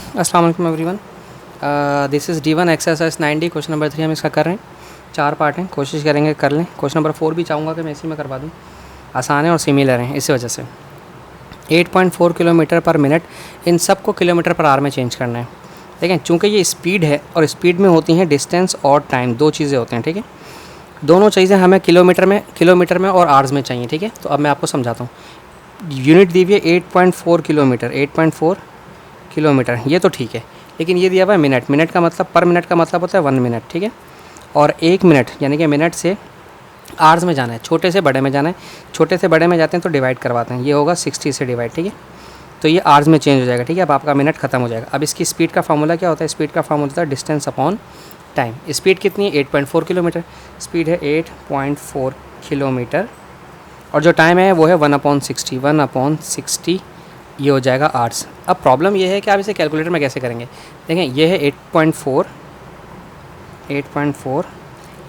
अस्सलाम वालेकुम everyone. This is D1 exercise 90 question number 3 हम इसका कर रहे हैं। 4 पार्ट हैं, कोशिश करेंगे कर लें। क्वेश्चन नंबर 4 भी चाहूँगा कि मैं इसी में करवा दूँ, आसान है और सिमिलर हैं इसी वजह से। 8.4 किलोमीटर पर मिनट, इन सब को किलोमीटर पर आवर में चेंज करना है। देखें, चूँकि ये स्पीड है और स्पीड में होती हैं डिस्टेंस और टाइम, दो चीज़ें होते हैं, ठीक है। दोनों चीज़ें हमें किलोमीटर में और आवर्स में चाहिए, ठीक है। तो अब मैं आपको समझाता हूँ। यूनिट दी हुई है 8.4 किलोमीटर, 8.4 किलोमीटर, ये तो ठीक है। लेकिन ये दिया हुआ है मिनट का मतलब, पर मिनट का मतलब होता है 1 मिनट, ठीक है। और 1 मिनट यानी कि मिनट से आवर्स में जाना है, छोटे से बड़े में जाना है। छोटे से बड़े में जाते हैं तो डिवाइड करवाते हैं, ये होगा 60 से डिवाइड, ठीक है। तो ये आवर्स में चेंज हो जाएगा, ठीक है। अब आपका मिनट खत्म हो जाएगा। अब इसकी स्पीड का फार्मूला क्या होता है? स्पीड का फार्मूला होता है डिस्टेंस अपॉन टाइम। स्पीड कितनी है? 8.4 किलोमीटर। स्पीड है 8.4 किलोमीटर और जो टाइम है वो है 1/60, 1/60, ये हो जाएगा आवर्स। अब प्रॉब्लम ये है कि आप इसे कैलकुलेटर में कैसे करेंगे। देखें, ये है 8.4,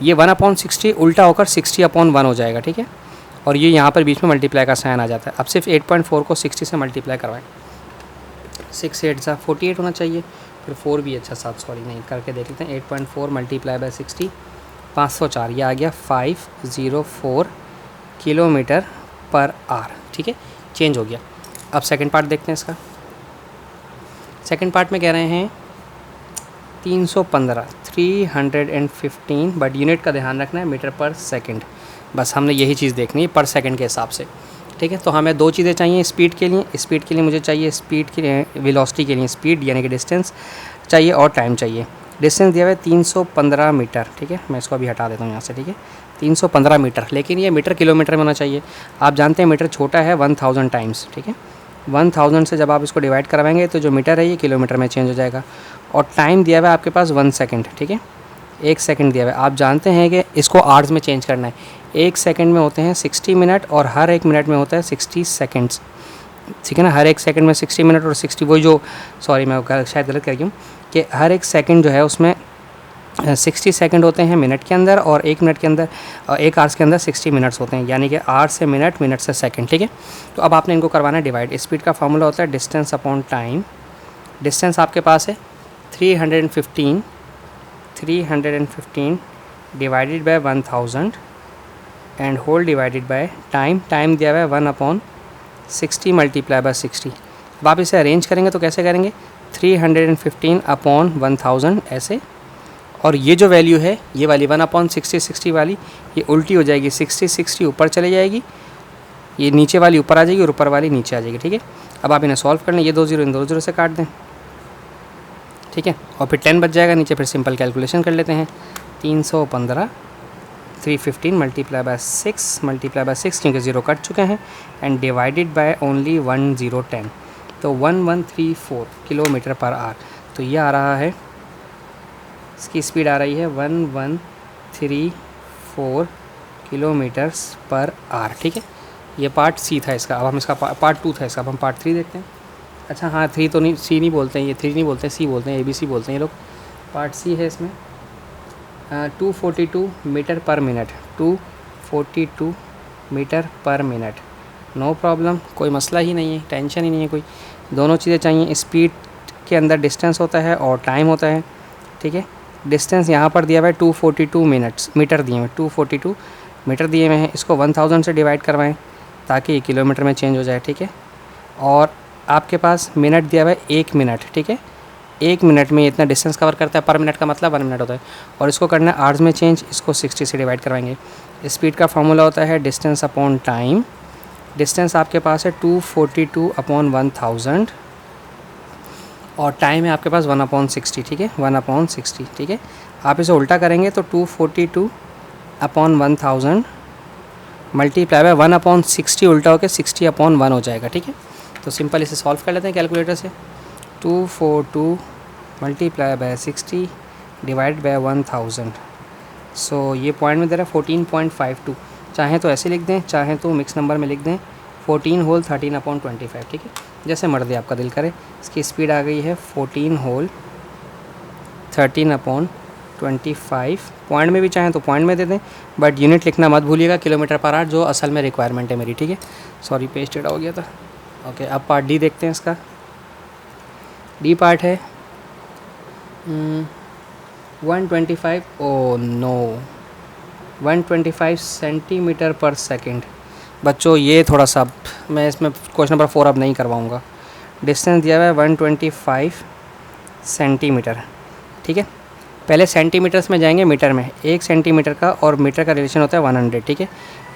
ये 1/60 उल्टा होकर 60/1 हो जाएगा, ठीक है। और ये यहाँ पर बीच में मल्टीप्लाई का साइन आ जाता है। अब सिर्फ 8.4 को 60 से मल्टीप्लाई करवाएं, 6 8 सा 48 होना चाहिए, फिर 4 भी अच्छा साथ, सॉरी नहीं, करके देख लेते हैं। 8.4 मल्टीप्लाई बाय 60, 504, ये आ गया 504 किलोमीटर पर आवर, ठीक है। चेंज हो गया। अब सेकंड पार्ट देखते हैं इसका। सेकंड पार्ट में कह रहे हैं 315, बट यूनिट का ध्यान रखना है मीटर पर सेकंड। बस हमने यही चीज़ देखनी है पर सेकंड के हिसाब से, ठीक है। तो हमें दो चीज़ें चाहिए स्पीड के लिए मुझे चाहिए स्पीड के लिए, वेलोसिटी के लिए स्पीड यानी कि डिस्टेंस चाहिए और टाइम चाहिए। डिस्टेंस दिया हुआ है 315 मीटर, ठीक है। मैं इसको अभी हटा देता हूँ यहाँ से, ठीक है। 315 मीटर, लेकिन ये मीटर किलोमीटर में होना चाहिए। आप जानते हैं मीटर छोटा है 1000 टाइम्स, ठीक है। 1000 से जब आप इसको डिवाइड करवाएंगे तो जो मीटर है ये किलोमीटर में चेंज हो जाएगा। और टाइम दिया हुआ है आपके पास 1 सेकंड, ठीक है। 1 सेकंड दिया हुआ है। आप जानते हैं कि इसको आवर्स में चेंज करना है। 1 सेकंड में होते हैं 60 मिनट और हर 1 मिनट में होता है 60 सेकंड्स, ठीक है ना। हर 1 सेकंड में 60 मिनट और 60, वही जो, सॉरी मैं शायद गलत कर गया हूँ कि हर 1 सेकंड जो है उसमें 60 सेकंड होते हैं मिनट के अंदर, और 1 मिनट के अंदर, 1 आवर्स के अंदर 60 मिनट्स होते हैं, यानी कि आवर्स से मिनट, मिनट से सेकंड, ठीक है। तो अब आपने इनको करवाना है डिवाइड। स्पीड का फार्मूला होता है डिस्टेंस अपॉन टाइम। डिस्टेंस आपके पास है 315 divided by 1000 and whole divided by time. Time दिया हुआ है 1/60 मल्टीप्लाई बाय 60। अब आप इसे अरेंज करेंगे तो कैसे करेंगे? 315/1000 ऐसे, और ये जो वैल्यू है ये वाली 1/60 वाली ये उल्टी हो जाएगी, 60 ऊपर चली जाएगी, ये नीचे वाली ऊपर आ जाएगी और ऊपर वाली नीचे आ जाएगी, ठीक है। अब आप इन्हें सॉल्व कर लें, ये 2 0 इन 2 0 से काट दें, ठीक है। और फिर 10 बच जाएगा नीचे। फिर सिंपल कैलकुलेशन कर लेते हैं। 315 315 मल्टीप्लाई बाय 6 क्योंकि 0 कट चुके हैं, एंड डिवाइडेड बाय ओनली 1010, तो 1134 किलोमीटर पर आवर। तो ये आ रहा है, इसकी स्पीड आ रही है 1134 किलोमीटर्स पर आवर, ठीक है। ये पार्ट सी था इसका। अब हम इसका पार्ट 2 था इसका, अब हम पार्ट 3 देखते हैं। अच्छा हाँ, 3 तो नहीं, सी नहीं बोलते हैं, ये 3 नहीं बोलते हैं, सी बोलते हैं, ABC बोलते हैं ये लोग। पार्ट सी है इसमें 242 मीटर पर मिनट, 242 मीटर पर मिनट। नो प्रॉब्लम, कोई मसला ही नहीं है, टेंशन ही नहीं है कोई। दोनों चीज़ें चाहिए, स्पीड के अंदर डिस्टेंस होता है और टाइम होता है, ठीक है। डिस्टेंस यहाँ पर दिया हुआ है 242 मीटर दिए हुए हैं, 242 मीटर दिए हुए हैं। इसको 1000 से डिवाइड करवाएं ताकि ये किलोमीटर में चेंज हो जाए, ठीक है। और आपके पास मिनट दिया हुआ है 1 मिनट, ठीक है। 1 मिनट में इतना डिस्टेंस कवर करता है, पर मिनट का मतलब 1 मिनट होता है। और इसको करना है आवर्स में चेंज, इसको 60 से डिवाइड करवाएंगे। स्पीड का फार्मूला होता है डिस्टेंस अपॉन टाइम। डिस्टेंस आपके पास है 242/1000 और टाइम है आपके पास 1/60, ठीक है, 1/60, ठीक है। आप इसे उल्टा करेंगे तो 242/1000 मल्टीप्लाई बाय 1/60 उल्टा होकर 60/1 हो जाएगा, ठीक है। तो सिंपल इसे सॉल्व कर लेते हैं कैलकुलेटर से। 242 मल्टीप्लाई बाय 60 डिवाइड बाय 1000, सो ये पॉइंट में दे रहा है 14.52। चाहें तो ऐसे लिख दें, चाहें तो मिक्स नंबर में लिख दें, 14 होल 13/25, ठीक है, जैसे मर्जी आपका दिल करे। इसकी स्पीड आ गई है 14 होल 13/25। पॉइंट में भी चाहें तो पॉइंट में दे दें, बट यूनिट लिखना मत भूलिएगा, किलोमीटर पर आवर, जो असल में रिक्वायरमेंट है मेरी, ठीक है। सॉरी पेज टेढ़ा हो गया था। ओके, अब पार्ट डी देखते हैं इसका। डी पार्ट है 125, ओ नो, 125 सेंटीमीटर पर सेकंड। बच्चों ये थोड़ा सा मैं इसमें क्वेश्चन नंबर 4 अब नहीं करवाऊँगा। डिस्टेंस दिया हुआ है 125 सेंटीमीटर, ठीक है। पहले सेंटीमीटर्स में जाएंगे मीटर में। 1 सेंटीमीटर का और मीटर का रिलेशन होता है 100, ठीक है।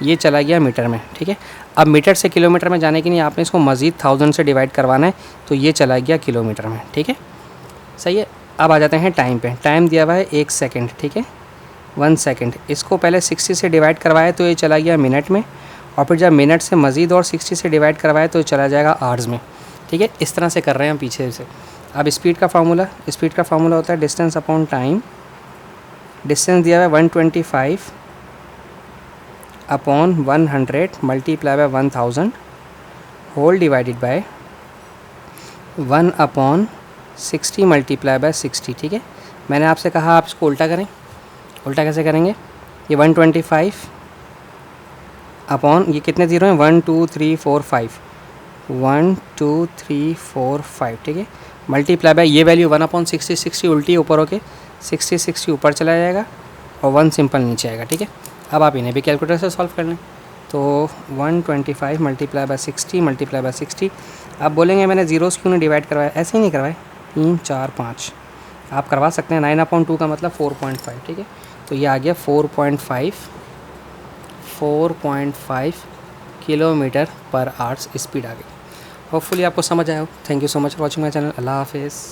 ये चला गया मीटर में, ठीक है। अब मीटर से किलोमीटर में जाने के लिए आपने इसको मज़ीद 1000 से डिवाइड करवाना है, तो ये चला गया किलोमीटर में, ठीक है। सही है। अब आ जाते हैं टाइम पे। टाइम दिया हुआ है 1 सेकेंड, ठीक है, 1 सेकेंड। इसको पहले 60 से डिवाइड करवाया तो ये चला गया मिनट में, और फिर जब मिनट से मज़ीद और 60 से डिवाइड करवाया तो ये चला जाएगा आवर्स में, ठीक है। इस तरह से कर रहे हैं हम पीछे से। अब स्पीड का फार्मूला होता है डिस्टेंस अपॉन टाइम। डिस्टेंस दिया हुआ है 125 upon 100 multiply by 1000 whole divided by 1 upon 60 multiply by 60, ठीक है। मैंने आपसे कहा आप इसको उल्टा करें। उल्टा कैसे करेंगे? ये 125 अपॉन ये कितने ज़ीरो हैं, 1 2 3 4 5, 1 2 3 4 5, ठीक है। मल्टीप्लाई बाय ये वैल्यू 1/60, 60 उल्टी ऊपर होके 60 ऊपर चला जाएगा और 1 सिंपल नीचे आएगा, ठीक है। अब आप इन्हें भी कैलकुलेटर से सॉल्व कर लें। तो 125 मल्टीप्लाई बाय 60 मल्टीप्लाई बाय 60। आप बोलेंगे मैंने ज़ीरोज़ क्यों नहीं डिवाइड करवाया? ऐसे ही नहीं करवाए, 3 4 5 आप करवा सकते हैं। 9/2 का मतलब 4.5, ठीक है। तो ये आ गया 4.5 किलोमीटर पर आवर्स स्पीड आ गई। होपफुली आपको समझ आया हो। Thank you so much for watching my channel. अल्लाह हाफिज़।